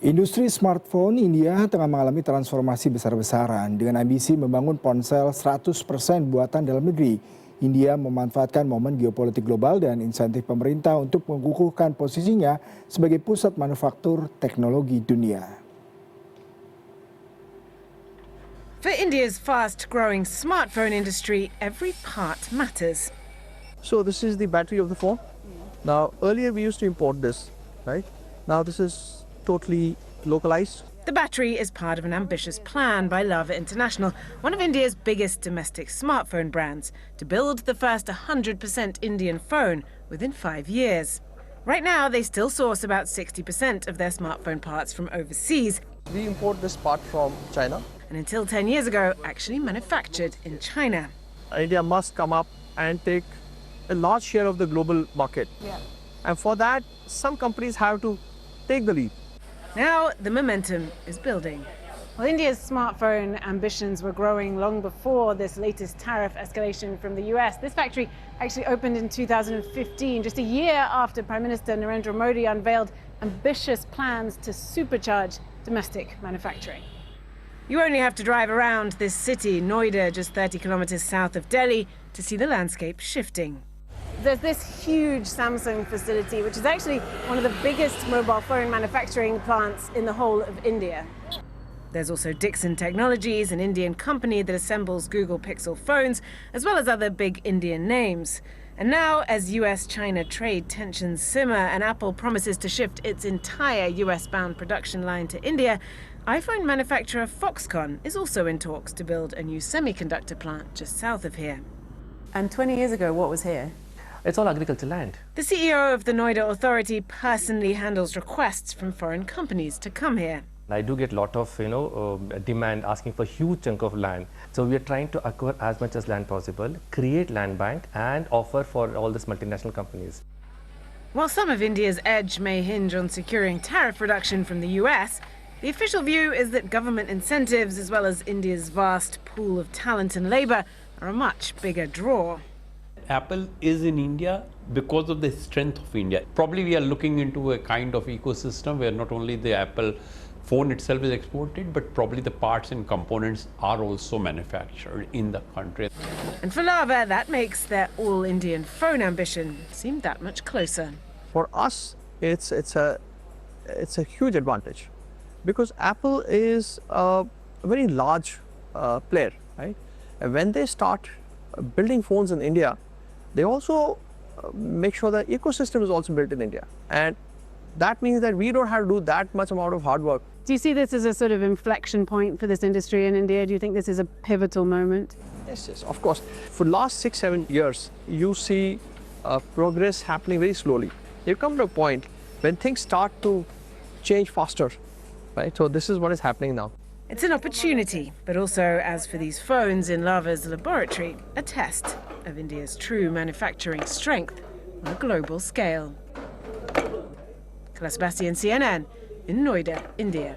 Industri smartphone India tengah mengalami transformasi besar-besaran dengan ambisi membangun ponsel 100% buatan dalam negeri. India memanfaatkan momen geopolitik global dan insentif pemerintah untuk mengukuhkan posisinya sebagai pusat manufaktur teknologi dunia. For India's fast-growing smartphone industry, every part matters. So this is the battery of the phone. Now earlier we used to import this, right? Now this is totally localized. The battery is part of an ambitious plan by Lava International, one of India's biggest domestic smartphone brands, to build the first 100% Indian phone within 5 years. Right now, they still source about 60% of their smartphone parts from overseas. We import this part from China. And until 10 years ago, actually manufactured in China. India must come up and take a large share of the global market. And for that, some companies have to take the lead. Now the momentum is building. Well, India's smartphone ambitions were growing long before this latest tariff escalation from the US. This factory actually opened in 2015, just a year after Prime Minister Narendra Modi unveiled ambitious plans to supercharge domestic manufacturing. You only have to drive around this city, Noida, just 30 kilometers south of Delhi, to see the landscape shifting. There's this huge Samsung facility, which is actually one of the biggest mobile phone manufacturing plants in the whole of India. There's also Dixon Technologies, an Indian company that assembles Google Pixel phones, as well as other big Indian names. And now, as US-China trade tensions simmer and Apple promises to shift its entire US-bound production line to India, iPhone manufacturer Foxconn is also in talks to build a new semiconductor plant just south of here. And 20 years ago, what was here? It's all agricultural land. The CEO of the Noida Authority personally handles requests from foreign companies to come here. I do get a lot of demand asking for a huge chunk of land. So we are trying to acquire as much as land possible, create land bank and offer for all these multinational companies. While some of India's edge may hinge on securing tariff reduction from the US, the official view is that government incentives, as well as India's vast pool of talent and labor, are a much bigger draw. Apple is in India because of the strength of India. Probably we are looking into a kind of ecosystem where not only the Apple phone itself is exported, but probably the parts and components are also manufactured in the country. And for Lava, that makes their all-Indian phone ambition seem that much closer. For us, it's a huge advantage because Apple is a very large player, right? And when they start building phones in India, they also make sure the ecosystem is also built in India. And that means that we don't have to do that much amount of hard work. Do you see this as a sort of inflection point for this industry in India? Do you think this is a pivotal moment? Yes, of course. For the last 6-7 years, you see progress happening very slowly. You come to a point when things start to change faster, right? So this is what is happening now. It's an opportunity, but also, as for these phones in Lava's laboratory, a test of India's true manufacturing strength on a global scale. Sebastian, CNN, in Noida, India.